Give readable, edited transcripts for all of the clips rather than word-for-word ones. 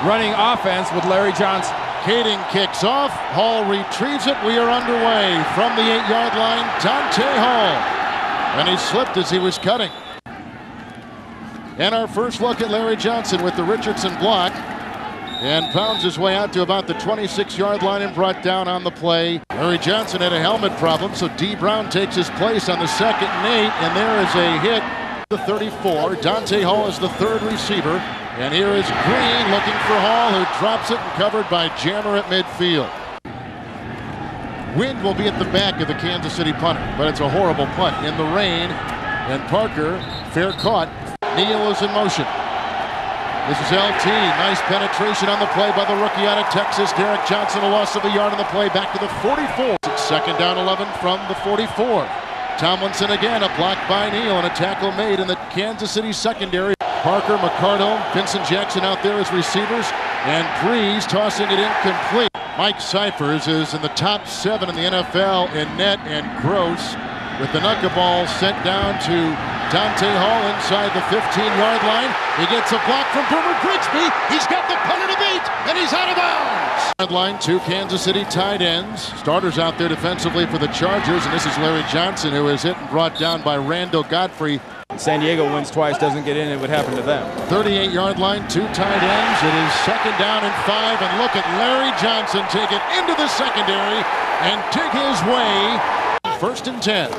running offense with Larry Johnson. Kading kicks off. Hall retrieves it. We are underway from the 8-yard line. Dante Hall. And he slipped as he was cutting. And our first look at Larry Johnson with the Richardson block. And pounds his way out to about the 26-yard line and brought down on the play. Larry Johnson had a helmet problem, so D. Brown takes his place on the 2nd and 8. And there is a hit. The 34. Dante Hall is the 3rd receiver. And here is Green looking for Hall, who drops it and covered by Jammer at midfield. Wind will be at the back of the Kansas City punter, but it's a horrible punt in the rain. And Parker, fair caught. Neal is in motion. This is LT. Nice penetration on the play by the rookie out of Texas. Derek Johnson, a loss of a yard on the play, back to the 44. It's 2nd down 11 from the 44. Tomlinson again, a block by Neal and a tackle made in the Kansas City secondary. Parker, McCardle, Vincent Jackson out there as receivers, and Breeze tossing it incomplete. Mike Cyphers is in the top 7 in the NFL in net and gross, with the knuckleball sent down to Dante Hall inside the 15-yard line. He gets a block from Boomer Grigsby. He's got the punter to beat, and he's out of bounds. Line 2 Kansas City tight ends. Starters out there defensively for the Chargers, and this is Larry Johnson, who is hit and brought down by Randall Godfrey. San Diego wins twice, doesn't get in, it would happen to them. 38-yard line, 2 tight ends. It is 2nd down and 5, and look at Larry Johnson take it into the secondary and dig his way. 1st and 10.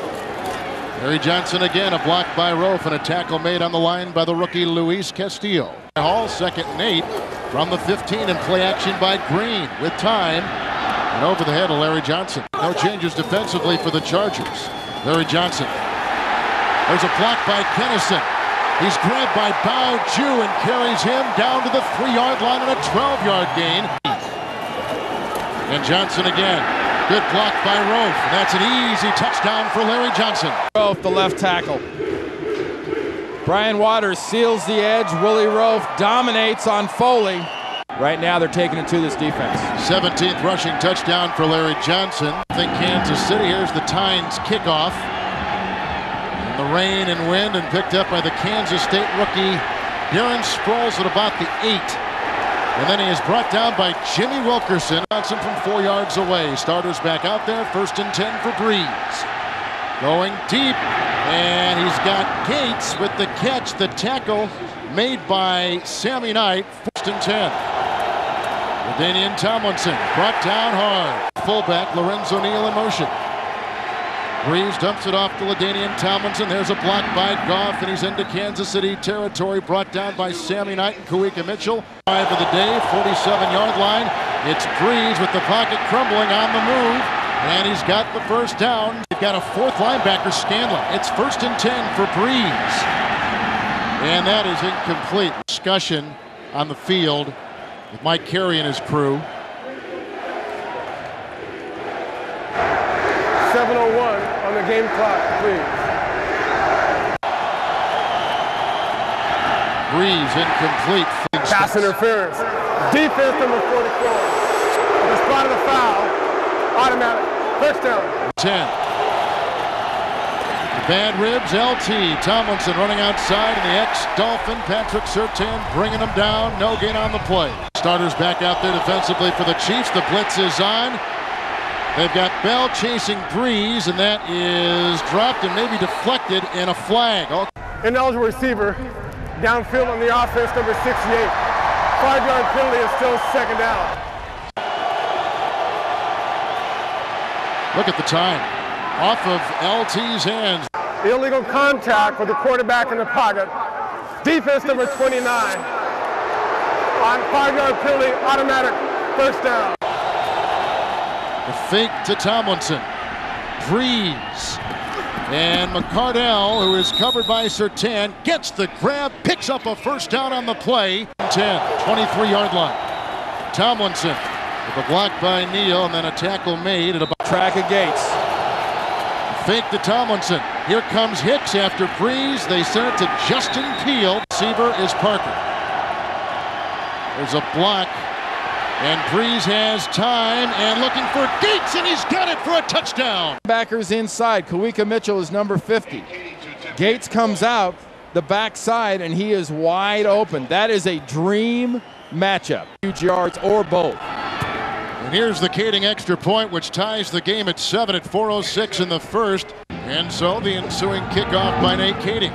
Larry Johnson again, a block by Rofe and a tackle made on the line by the rookie Luis Castillo. Hall 2nd and 8 from the 15, and play action by Green with time. And over the head of Larry Johnson. No changes defensively for the Chargers. Larry Johnson. There's a block by Kennison. He's grabbed by Bao Ju and carries him down to the 3-yard line on a 12-yard gain. And Johnson again. Good block by Rofe. And that's an easy touchdown for Larry Johnson. Rofe, the left tackle. Brian Waters seals the edge. Willie Rofe dominates on Foley. Right now they're taking it to this defense. 17th rushing touchdown for Larry Johnson. I think Kansas City. Here's the Tynes kickoff. The rain and wind, and picked up by the Kansas State rookie Darren Sproles at about the 8. And then he is brought down by Jimmy Wilkerson. Johnson from 4 yards away. Starters back out there. 1st and 10 for Breeze. Going deep, and he's got Gates with the catch. The tackle made by Sammy Knight. 1st and 10. LaDainian Tomlinson brought down hard. Fullback Lorenzo Neal in motion. Breeze dumps it off to LaDainian Tomlinson. There's a block by Goff, and he's into Kansas City territory, brought down by Sammy Knight and Kawika Mitchell. 5 of the day, 47-yard line. It's Breeze with the pocket crumbling on the move, and he's got the 1st down. They've got a 4th linebacker, Scanlon. It's 1st and 10 for Breeze. And that is incomplete. Discussion on the field with Mike Carey and his crew. 7:01 on the game clock, please. Breeze incomplete. Pass interference. Defense number 44. The spot of the foul. Automatic. First down. 10. The bad ribs, LT. Tomlinson running outside, and the ex-Dolphin Patrick Surtain bringing him down. No gain on the play. Starters back out there defensively for the Chiefs. The blitz is on. They've got Bell chasing Breeze, and that is dropped and maybe deflected, and a flag. Ineligible receiver downfield on the offense, number 68. 5-yard penalty is still 2nd down. Look at the time. Off of LT's hands. Illegal contact with the quarterback in the pocket. Defense number 29. On 5-yard penalty, automatic 1st down. The fake to Tomlinson. Breeze. And McCardell, who is covered by Surtain, gets the grab, picks up a 1st down on the play. 10, 23-yard line. Tomlinson with a block by Neal, and then a tackle made at about track of Gates. Fake to Tomlinson. Here comes Hicks after Breeze. They send it to Justin Peel. Receiver is Parker. There's a block. And Breeze has time and looking for Gates, and he's got it for a touchdown. Backers inside. Kawika Mitchell is number 50. Gates comes out. the backside, and he is wide open. That is a dream matchup. Huge yards or both. And here's the Kading extra point, which ties the game at 7 at 4:06 in the first. And so the ensuing kickoff by Nate Kading.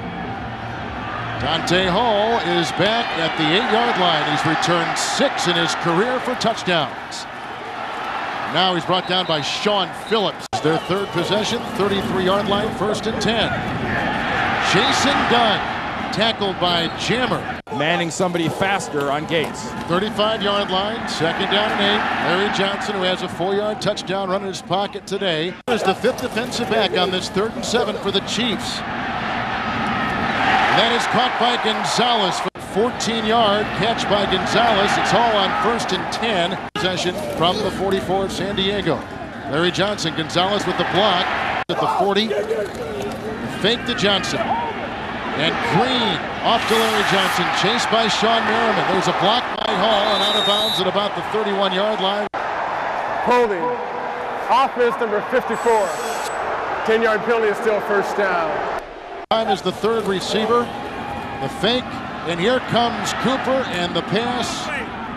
Dante Hall is back at the 8-yard line. He's returned 6 in his career for touchdowns. Now he's brought down by Sean Phillips. Their third possession, 33-yard line, 1st and 10. Jason Dunn, tackled by Jammer. Manning somebody faster on Gates. 35-yard line, 2nd down and 8. Larry Johnson, who has a 4-yard touchdown run in his pocket today, is the 5th defensive back on this 3rd and 7 for the Chiefs. That is caught by Gonzalez for 14-yard catch by Gonzalez. It's all on 1st and 10. Possession from the 44 of San Diego. Larry Johnson, Gonzalez with the block at the 40. Fake to Johnson. And Green off to Larry Johnson, chased by Sean Merriman. There's a block by Hall and out of bounds at about the 31-yard line. Holding. Offense number 54. 10-yard penalty is still 1st down. Time is the 3rd receiver. The fake, and here comes Cooper, and the pass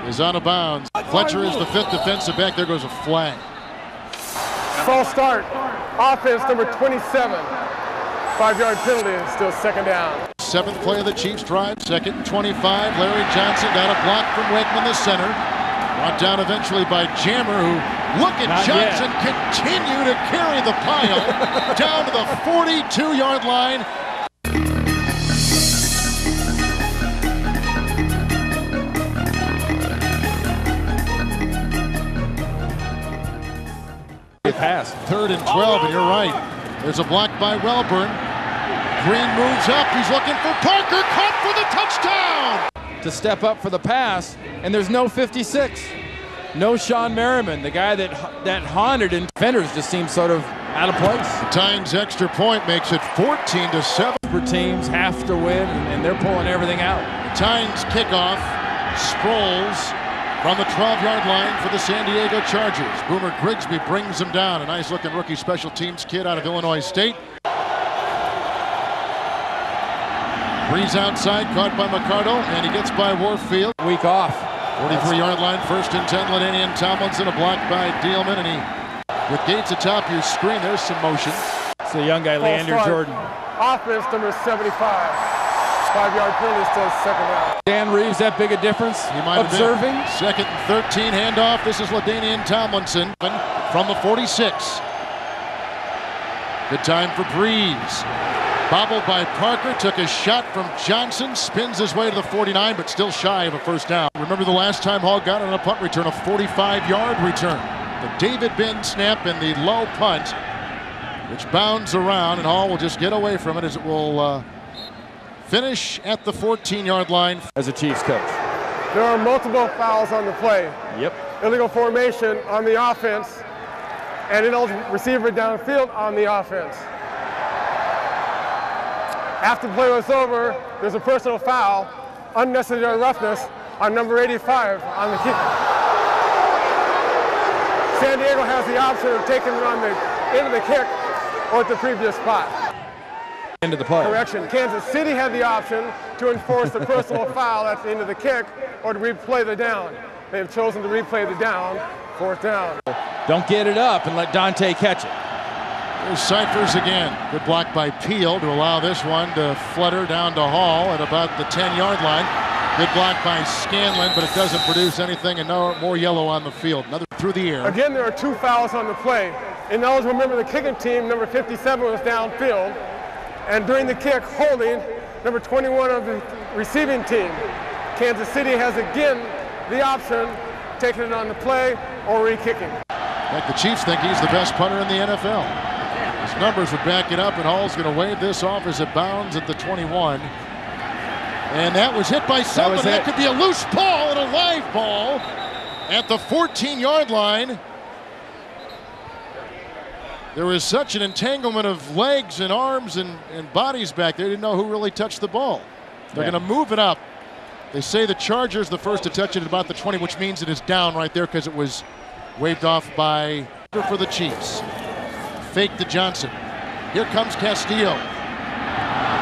is out of bounds. Fletcher is the 5th defensive back. There goes a flag. False start. Offense number 27. 5-yard penalty is still 2nd down. 7th play of the Chiefs drive, 2nd and 25. Larry Johnson got a block from Wegman, the center. Brought down eventually by Jammer, who, look at Not Johnson yet. continue to carry the pile down to the 42-yard line. Pass. 3rd and 12, and you're right. There's a block by Welburn. Green moves up. He's looking for Parker. Caught for the touchdown. To step up for the pass, and there's no 56. No Sean Merriman, the guy that haunted, and defenders just seem sort of out of place. Tines extra point makes it 14-7. Super teams have to win, and they're pulling everything out. Tines kickoff. Sproles from the 12-yard line for the San Diego Chargers. Boomer Grigsby brings him down. A nice-looking rookie special teams kid out of Illinois State. Breeze outside, caught by McCardle, and he gets by Warfield. Week off. 43-yard line, 1st and 10. LaDainian Tomlinson, a block by Dealman, and he, with Gates atop your screen, there's some motion. It's the young guy, Leander Jordan. Offense number 75. 5-yard penalty is still 2nd down. Dan Reeves, that big a difference? He might have observing. Been. 2nd and 13, handoff. This is LaDainian Tomlinson from the 46. Good time for Breeze. Bobbled by Parker, took a shot from Johnson, spins his way to the 49, but still shy of a 1st down. Remember the last time Hall got on a punt return, a 45-yard return. The David Binn snap and the low punt, which bounds around, and Hall will just get away from it as it will finish at the 14-yard line. As a Chiefs coach. There are multiple fouls on the play. Yep. Illegal formation on the offense, and ineligible receiver downfield on the offense. After the play was over, there's a personal foul, unnecessary roughness on number 85 on the kick. San Diego has the option of taking it on the end of the kick or at the previous spot. End of the play. Correction, Kansas City had the option to enforce the personal foul at the end of the kick or to replay the down. They have chosen to replay the down, 4th down. Don't get it up and let Dante catch it. There's Cyphers again. Good block by Peel to allow this one to flutter down to Hall at about the 10-yard line. Good block by Scanlon, but it doesn't produce anything, and no more yellow on the field. Another through the air. Again, there are 2 fouls on the play. Ineligible member of the kicking team, number 57, was downfield. And during the kick, holding number 21 of the receiving team. Kansas City has again the option, taking it on the play or re-kicking. Like the Chiefs think he's the best punter in the NFL. His numbers would back it up, and Hall's going to wave this off as it bounds at the 21. And that was hit by someone. That could be a loose ball and a live ball at the 14-yard line. There was such an entanglement of legs and arms and bodies back there. They didn't know who really touched the ball. They're going to move it up. They say the Chargers the first to touch it at about the 20, which means it is down right there because it was waved off by for the Chiefs. Fake to Johnson. Here comes Castillo.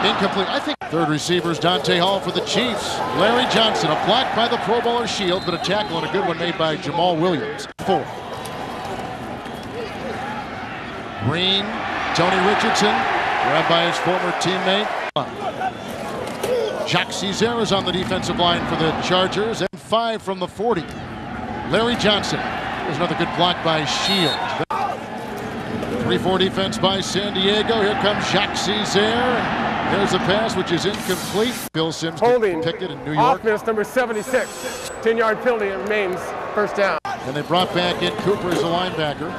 Incomplete. I think third receiver is Dante Hall for the Chiefs. Larry Johnson, a block by the Pro Bowler Shield, but a tackle and a good one made by Jamal Williams. 4. Green, Tony Richardson, grabbed by his former teammate. Jacques Cesaire is on the defensive line for the Chargers, and 5 from the 40. Larry Johnson. There's another good block by Shields. 3-4 defense by San Diego. Here comes Jacques Cesaire. There's a pass which is incomplete. Bill Sims picked it in New York. Offense number 76. 10-yard penalty. It remains first down. And they brought back in Cooper as a linebacker.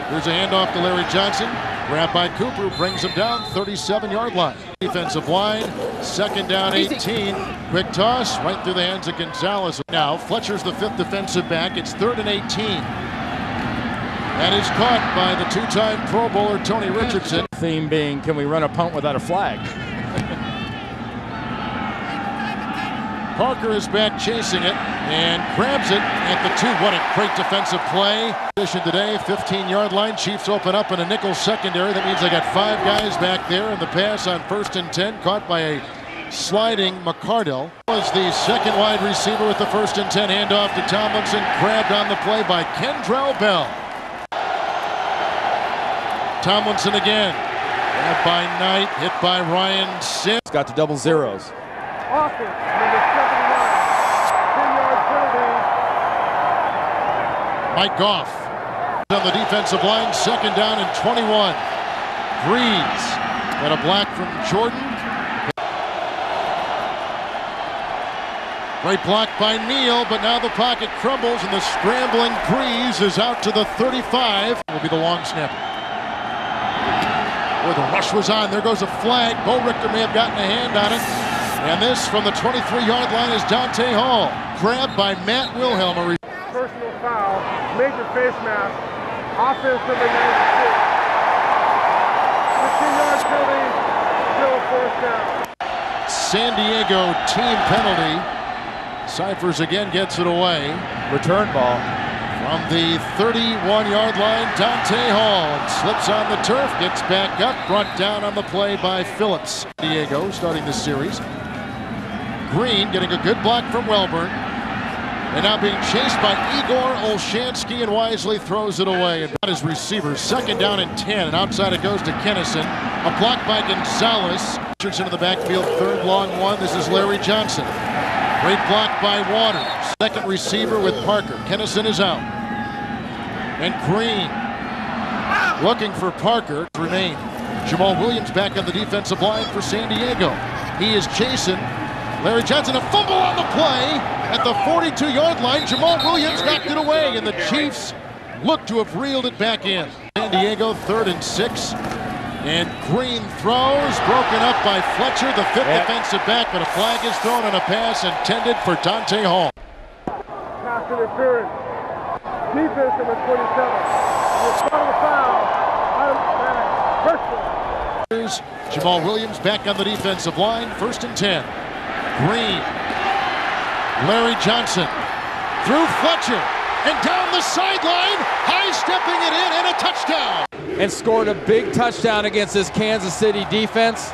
Here's a handoff to Larry Johnson. Grabbed by Cooper, brings him down 37-yard line. Defensive line, second down 18. Quick toss right through the hands of Gonzalez. Now Fletcher's the 5th defensive back. It's 3rd and 18. That is caught by the 2-time Pro Bowler Tony Richardson. Theme being, can we run a punt without a flag? Parker is back chasing it and grabs it at the 2. What a great defensive play. Position today, 15-yard line. Chiefs open up in a nickel secondary. That means they got 5 guys back there. And the pass on 1st and 10, caught by a sliding McCardell. Was the second wide receiver with the 1st and 10 handoff to Tomlinson. Grabbed on the play by Kendrell Bell. Tomlinson again. Grabbed by Knight, hit by Ryan Sims. Got to double zeros. Offense number 79. 10-yard penalty. Mike Goff on the defensive line, second down and 21. Breeze got a block from Jordan. Great block by Neal, but now the pocket crumbles and the scrambling Breeze is out to the 35. Will be the long snapper. Boy, the rush was on. There goes a flag. Bo Richter may have gotten a hand on it. And this from the 23-yard line is Dante Hall. Grabbed by Matt Wilhelm. Personal foul, major face mask, offense number 96. 15-yard penalty, still 4th down. San Diego team penalty. Cyphers again gets it away. Return ball. From the 31-yard line, Dante Hall slips on the turf, gets back up, brought down on the play by Phillips. Diego starting the series. Green getting a good block from Welburn. And now being chased by Igor Olshansky, and wisely throws it away. And got his receivers. Second down and 10, and outside it goes to Kennison. A block by Gonzalez. Richardson in the backfield, 3rd long one. This is Larry Johnson. Great block by Waters. Second receiver with Parker. Kennison is out. And Green looking for Parker to remain. Jamal Williams back on the defensive line for San Diego. He is chasing Larry Johnson. A fumble on the play at the 42-yard line. Jamal Williams knocked it away, and the Chiefs look to have reeled it back in. San Diego, 3rd and 6. And Green throws, broken up by Fletcher, the 5th defensive back, but a flag is thrown on a pass intended for Dante Hall. Pass interference. Defense number 27. The foul. Personal. Jamal Williams back on the defensive line, 1st and 10. Green. Larry Johnson through Fletcher and down the sideline, high-stepping it in, and a touchdown. And scored a big touchdown against this Kansas City defense.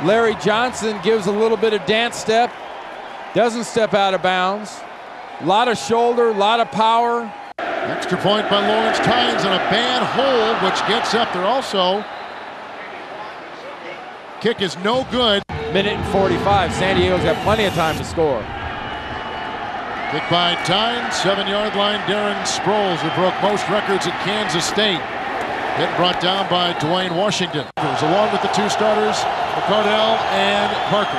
Larry Johnson gives a little bit of dance step, doesn't step out of bounds. A lot of shoulder, a lot of power. Extra point by Lawrence Tynes and a bad hole, which gets up there also. Kick is no good. Minute and 45. San Diego's got plenty of time to score. Kick by Tynes, 7-yard line. Darren Sproles, who broke most records at Kansas State. Hit brought down by Dwayne Washington. Along with the 2 starters, McCardell and Parker.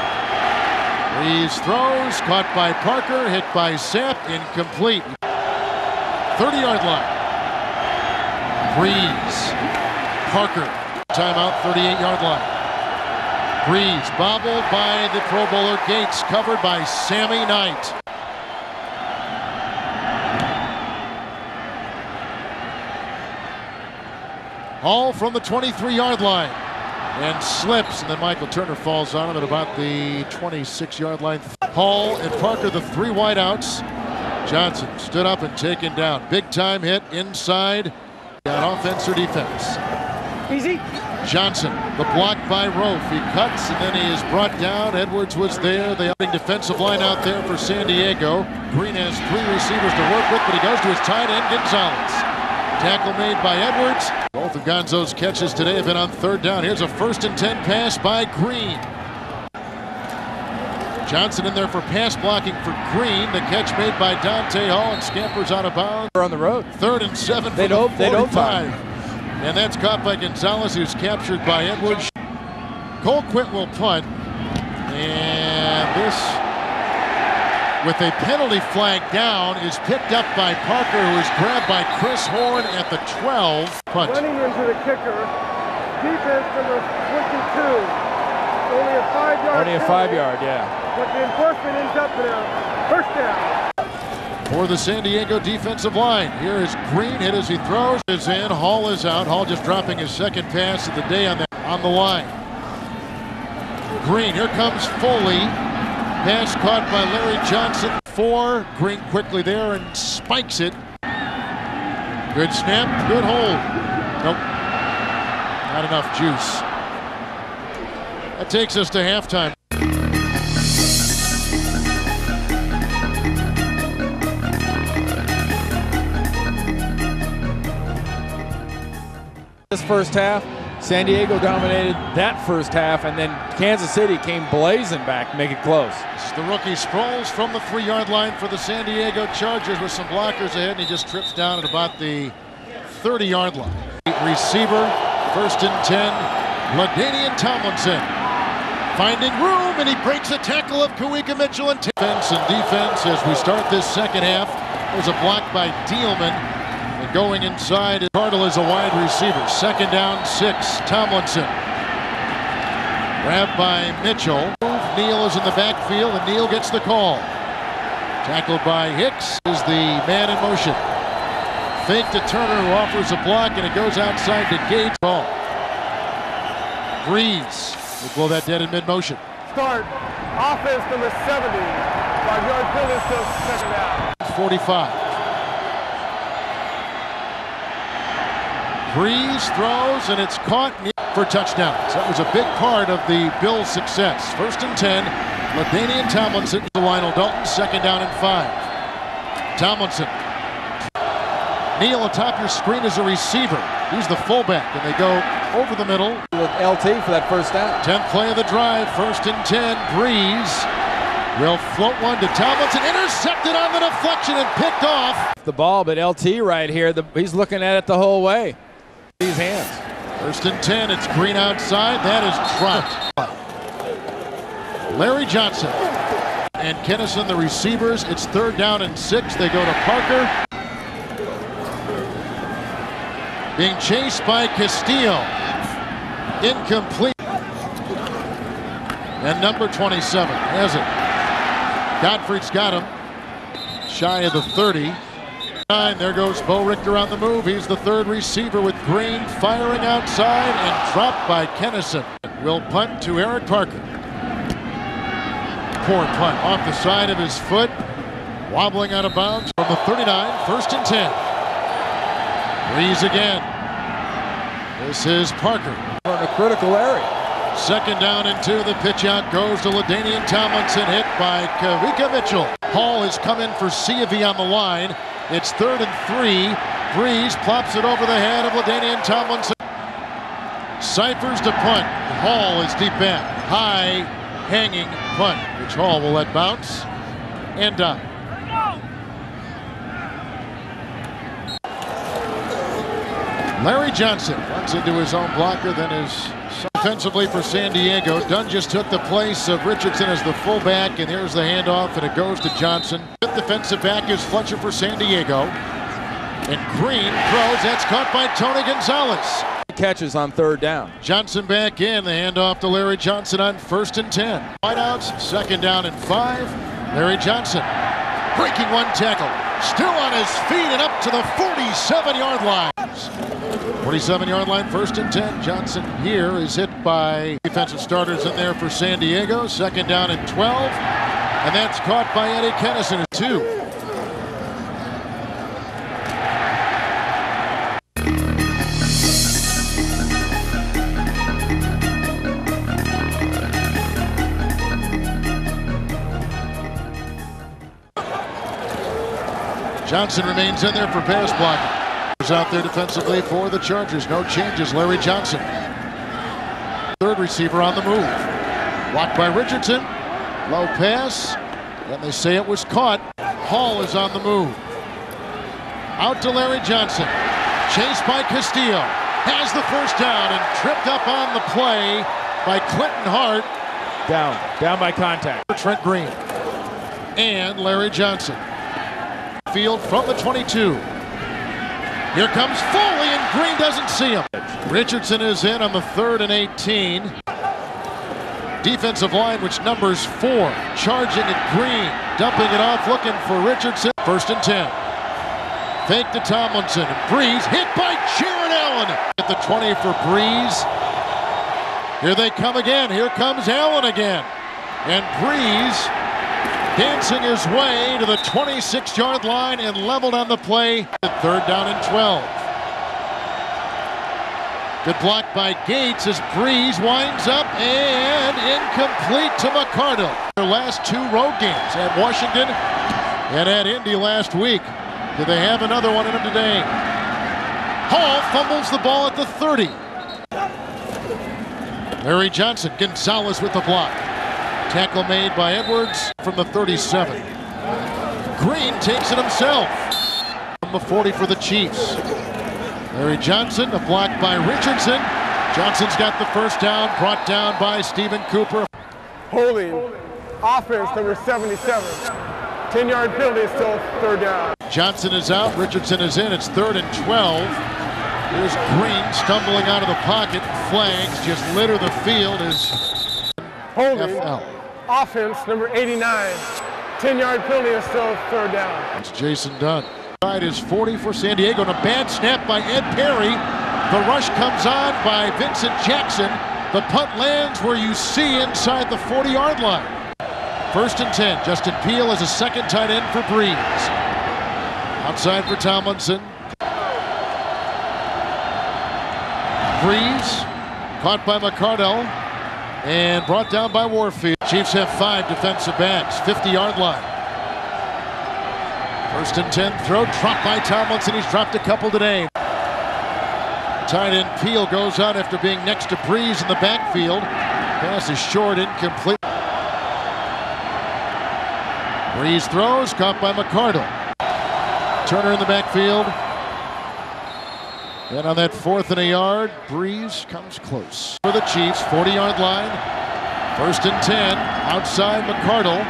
Breeze throws, caught by Parker, hit by Sapp, incomplete. 30-yard line. Breeze, Parker, timeout, 38-yard line. Breeze bobbled by the Pro Bowler Gates, covered by Sammy Knight. Hall from the 23-yard line and slips, and then Michael Turner falls on him at about the 26-yard line. Hall and Parker, the 3 wideouts. Johnson stood up and taken down. Big time hit inside on offense or defense. Easy. Johnson, the block by Rofe. He cuts and then he is brought down. Edwards was there. The defensive line out there for San Diego. Green has 3 receivers to work with, but he goes to his tight end, Gonzalez. Tackle made by Edwards. Both of Gonzo's catches today have been on 3rd down. Here's a 1st and 10 pass by Green. Johnson in there for pass blocking for Green. The catch made by Dante Hall and scampers out of bounds. On the road. 3rd and 7 for They the don't 45. And that's caught by Gonzalez, who's captured by Edwards. Colquitt will punt. And this, with a penalty flag down, is picked up by Parker, who is grabbed by Chris Horn at the 12. Punt. Running into the kicker. Defense number 22. Only a 5-yard. Only a 5-yard, yeah. But the enforcement ends up in a 1st down. For the San Diego defensive line. Here is Green, hit as he throws. Is in. Hall is out. Hall just dropping his 2nd pass of the day on the line. Green, here comes Foley. Pass caught by Larry Johnson. 4. Green quickly there and spikes it. Good snap, good hold. Nope. Not enough juice. That takes us to halftime. This first half, San Diego dominated that first half, and then Kansas City came blazing back, make it close. This is the rookie Sproles from the 3-yard line for the San Diego Chargers with some blockers ahead, and he just trips down at about the 30-yard line. Receiver, 1st and 10, LaDainian Tomlinson. Finding room, and he breaks a tackle of Kawika Mitchell. And defense as we start this 2nd half. There's a block by Dielman. And going inside, Cardle is a wide receiver. 2nd down, 6. Tomlinson. Grabbed by Mitchell. Neal is in the backfield, and Neal gets the call. Tackled by Hicks is the man in motion. Fake to Turner, who offers a block, and it goes outside to Gates. Ball. Breeze will blow that dead in mid-motion. Start offense number 70. 5-yard penalty still 2nd down. 45. Breeze throws, and it's caught for touchdowns. That was a big part of the Bills' success. 1st and 10, LaDainian Tomlinson to Lionel Dalton, 2nd down and 5. Tomlinson. Neal atop your screen as a receiver. He's the fullback, and they go over the middle. With LT for that 1st down. 10th play of the drive, 1st and 10. Breeze will float one to Tomlinson. Intercepted on the deflection and picked off. The ball, but LT right here, he's looking at it the whole way. These hands. 1st and 10, it's Green outside. That is dropped. Larry Johnson and Kennison, the receivers. It's 3rd down and 6. They go to Parker. Being chased by Castillo. Incomplete. And number 27 has it. Godfrey's got him. Shy of the 30. There goes Bo Richter on the move. He's the 3rd receiver with Green firing outside and dropped by Kennison. Will punt to Eric Parker. Poor punt off the side of his foot. Wobbling out of bounds from the 39. 1st and 10. Breeze again. This is Parker. In a critical area. 2nd down and 2. The pitch out goes to LaDainian Tomlinson, hit by Kawika Mitchell. Hall has come in for Ciavi on the line. It's 3rd and 3. Breeze plops it over the head of LaDainian Tomlinson. Cyphers to punt. Hall is deep back. High hanging punt, which Hall will let bounce and die. Larry Johnson runs into his own blocker, then is defensively for San Diego. Dunn just took the place of Richardson as the fullback, and here's the handoff, and it goes to Johnson. Fifth defensive back is Fletcher for San Diego. And Green throws, that's caught by Tony Gonzalez. Catches on 3rd down. Johnson back in, the handoff to Larry Johnson on 1st and 10. Wideouts, 2nd down and 5. Larry Johnson breaking one tackle. Still on his feet and up to the 47-yard line. 47-yard line, 1st and 10. Johnson here is hit by defensive starters in there for San Diego. 2nd down and 12. And that's caught by Eddie Kennison at 2. Johnson remains in there for pass blocking. Out there defensively for the Chargers. No changes. Larry Johnson. Third receiver on the move. Blocked by Richardson. Low pass. And they say it was caught. Hall is on the move. Out to Larry Johnson. Chased by Castillo. Has the first down and tripped up on the play by Clinton Hart. Down by contact. Trent Green. And Larry Johnson. Field from the 22. Here comes Foley, and Green doesn't see him. Richardson is in on the 3rd and 18. Defensive line, which numbers 4. Charging at Green. Dumping it off, looking for Richardson. 1st and 10. Fake to Tomlinson. Breeze hit by Jaron Allen. At the 20 for Breeze. Here they come again. Here comes Allen again. And Breeze dancing his way to the 26-yard line and leveled on the play. 3rd down and 12. Good block by Gates as Breeze winds up and incomplete to McCardle. Their last 2 road games at Washington and at Indy last week. Do they have another one in them today? Hall fumbles the ball at the 30. Larry Johnson, Gonzalez with the block. Tackle made by Edwards from the 37. Green takes it himself. From the 40 for the Chiefs. Larry Johnson, a block by Richardson. Johnson's got the first down, brought down by Stephen Cooper. Holding, offense number 77. 10-yard penalty is still 3rd down. Johnson is out, Richardson is in. It's 3rd and 12. Here's Green stumbling out of the pocket. Flags just litter the field as Holding, FL. Offense number 89. 10-yard penalty is still 3rd down. It's Jason Dunn. Side is 40 for San Diego, and a bad snap by Ed Perry. The rush comes on by Vincent Jackson. The punt lands where you see inside the 40-yard line. 1st and 10. Justin Peele is a second tight end for Breeze. Outside for Tomlinson. Breeze caught by McCardle and brought down by Warfield. Chiefs have 5 defensive backs, 50-yard line. 1st and 10 throw, dropped by Tomlinson. He's dropped a couple today. Tight end Peele goes out after being next to Breeze in the backfield. Pass is short, incomplete. Breeze throws, caught by McCardle. Turner in the backfield. And on that 4th and a yard, Breeze comes close. For the Chiefs, 40-yard line. 1st and 10, outside McCardle.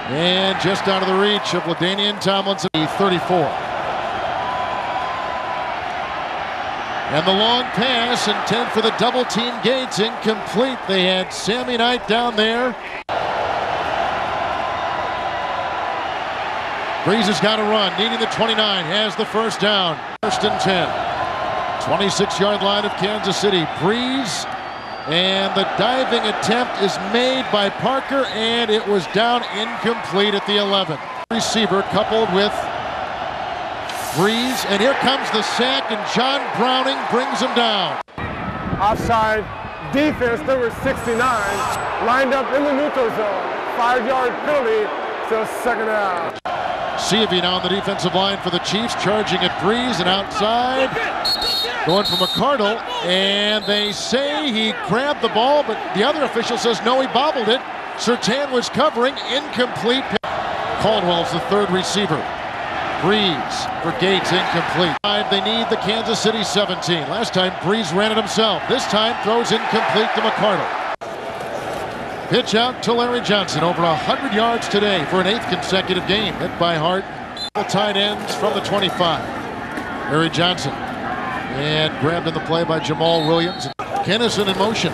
And just out of the reach of LaDainian Tomlinson, 34. And the long pass, intent for the double team Gates, incomplete. They had Sammy Knight down there. Breeze has got to run, needing the 29, has the first down. 1st and 10. 26-yard line of Kansas City. Breeze, and the diving attempt is made by Parker, and it was down incomplete at the 11. Receiver coupled with Breeze, and here comes the sack, and John Browning brings him down. Offside defense number 69 lined up in the neutral zone. 5-yard penalty, so 2nd down. Seavey now on the defensive line for the Chiefs, charging at Breeze and outside. Going for McCardle, and they say he grabbed the ball, but the other official says no, he bobbled it. Surtain was covering, incomplete. Caldwell's the 3rd receiver. Breeze for Gates, incomplete. They need the Kansas City 17. Last time Breeze ran it himself. This time throws incomplete to McCardle. Pitch out to Larry Johnson, over 100 yards today for an 8th consecutive game. Hit by Hart. Tight ends from the 25. Larry Johnson. And grabbed in the play by Jamal Williams. Kennison in motion.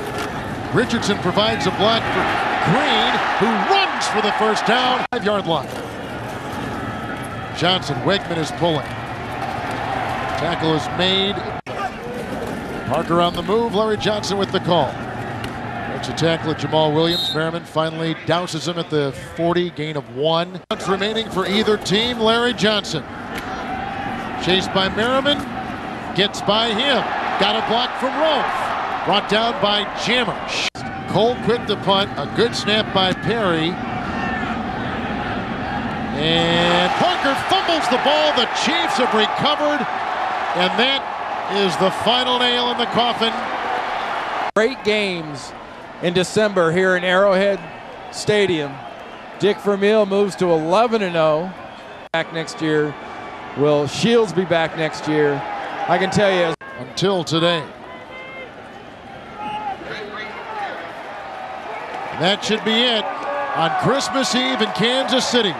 Richardson provides a block for Green, who runs for the first down. 5-yard line. Johnson, Wegman is pulling. Tackle is made. Parker on the move. Larry Johnson with the call. It's a tackle at Jamal Williams. Merriman finally douses him at the 40, gain of 1. Remaining for either team. Larry Johnson. Chased by Merriman. Gets by him. Got a block from Rolfe. Brought down by Jammer. Cole quick to punt. A good snap by Perry. And Parker fumbles the ball. The Chiefs have recovered. And that is the final nail in the coffin. Great games in December here in Arrowhead Stadium. Dick Vermeil moves to 11-0. Back next year. Will Shields be back next year? I can tell you. Until today. That should be it on Christmas Eve in Kansas City.